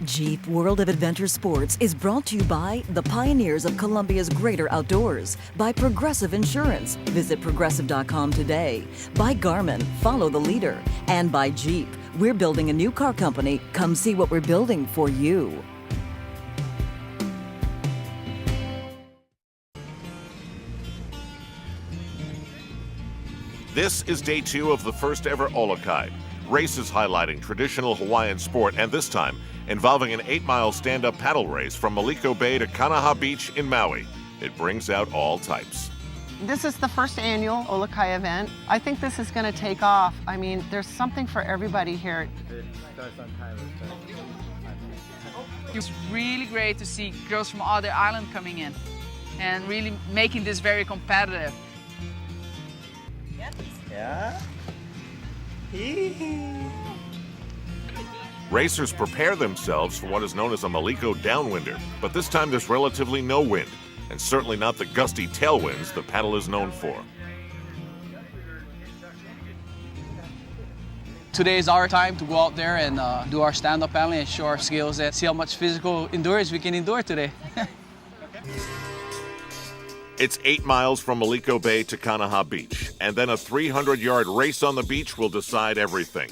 Jeep World of Adventure Sports is brought to you by the pioneers of Columbia's greater outdoors, by Progressive Insurance. Visit progressive.com today. By Garmin, follow the leader. And by Jeep, we're building a new car company. Come see what we're building for you. This is day 2 of the first ever OluKai. Races highlighting traditional Hawaiian sport, and this time involving an 8-mile stand-up paddle race from Maliko Bay to Kanaha Beach in Maui. It brings out all types. This is the first annual OluKai event. I think this is going to take off. I mean, there's something for everybody here. It starts on time. It's really great to see girls from other islands coming in and really making this very competitive. Yeah? Racers prepare themselves for what is known as a Maliko downwinder, but this time there's relatively no wind, and certainly not the gusty tailwinds the paddle is known for. Today is our time to go out there and do our stand-up paddling and show our skills and see how much physical endurance we can endure today. It's 8 miles from Maliko Bay to Kanaha Beach, and then a 300-yard race on the beach will decide everything.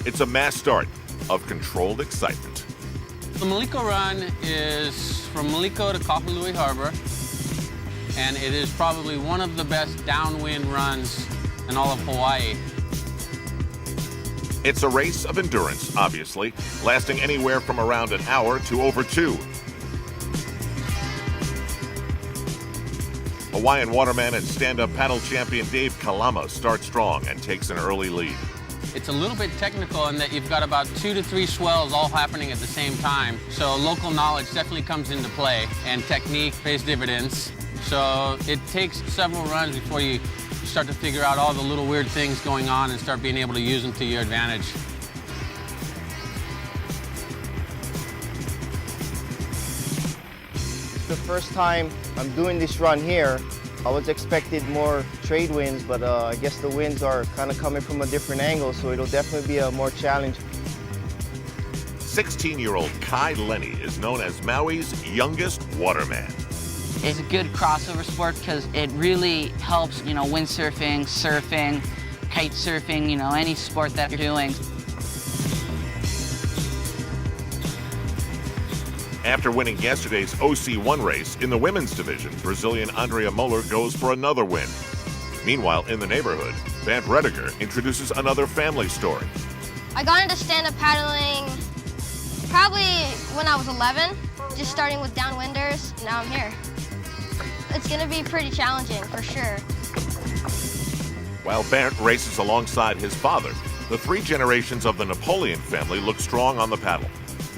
It's a mass start of controlled excitement. The Maliko run is from Maliko to Kahului Harbor, and it is probably one of the best downwind runs in all of Hawaii. It's a race of endurance, obviously, lasting anywhere from around an hour to over 2. Hawaiian waterman and stand-up paddle champion Dave Kalama starts strong and takes an early lead. It's a little bit technical in that you've got about 2 to 3 swells all happening at the same time. So local knowledge definitely comes into play, and technique pays dividends. So it takes several runs before you start to figure out all the little weird things going on and start being able to use them to your advantage. The first time I'm doing this run here, I was expected more trade winds, but I guess the winds are kind of coming from a different angle, so it'll definitely be a more challenge. 16-year-old Kai Lenny is known as Maui's youngest waterman. It's a good crossover sport because it really helps, windsurfing, surfing, kite surfing, any sport that you're doing. After winning yesterday's OC1 race in the women's division, Brazilian Andrea Moller goes for another win. Meanwhile, in the neighborhood, Bant Rediger introduces another family story. I got into stand-up paddling probably when I was 11, just starting with downwinders. Now I'm here. It's going to be pretty challenging, for sure. While Bant races alongside his father, the 3 generations of the Napoleon family look strong on the paddle.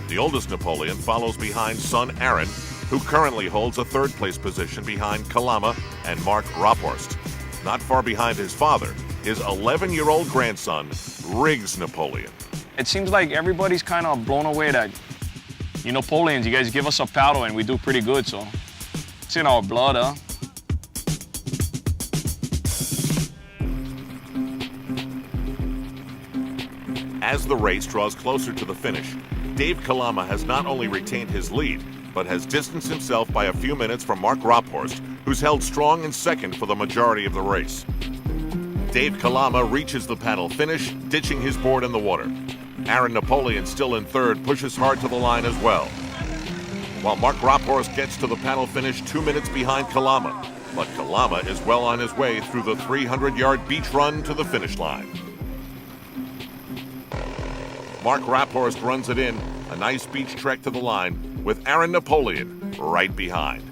The oldest Napoleon follows behind son Aaron, who currently holds a 3rd-place position behind Kalama and Mark Rophorst. Not far behind his father, his 11-year-old grandson, Riggs Napoleon. It seems like everybody's kind of blown away that, you Napoleons, you guys give us a paddle and we do pretty good, so it's in our blood, huh? As the race draws closer to the finish, Dave Kalama has not only retained his lead, but has distanced himself by a few minutes from Mark Rophorst, who's held strong in second for the majority of the race. Dave Kalama reaches the paddle finish, ditching his board in the water. Aaron Napoleon, still in 3rd, pushes hard to the line as well. While Mark Rophorst gets to the paddle finish 2 minutes behind Kalama, but Kalama is well on his way through the 300-yard beach run to the finish line. Mark Rophorst runs it in, a nice beach trek to the line, with Aaron Napoleon right behind.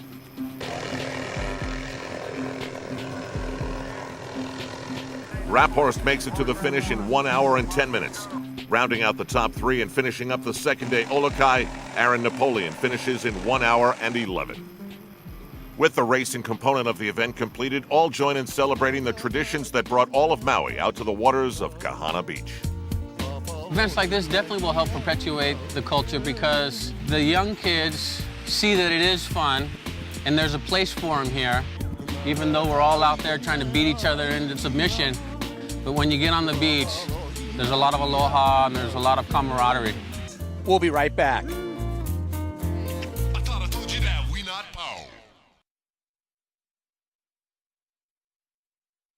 Rophorst makes it to the finish in 1 hour and 10 minutes. Rounding out the top 3 and finishing up the second day OluKai, Aaron Napoleon finishes in 1 hour and 11. With the racing component of the event completed, all join in celebrating the traditions that brought all of Maui out to the waters of Kahana Beach. Events like this definitely will help perpetuate the culture because the young kids see that it is fun and there's a place for them here, even though we're all out there trying to beat each other into submission. But when you get on the beach, there's a lot of aloha and there's a lot of camaraderie. We'll be right back. I thought I told you that we not power.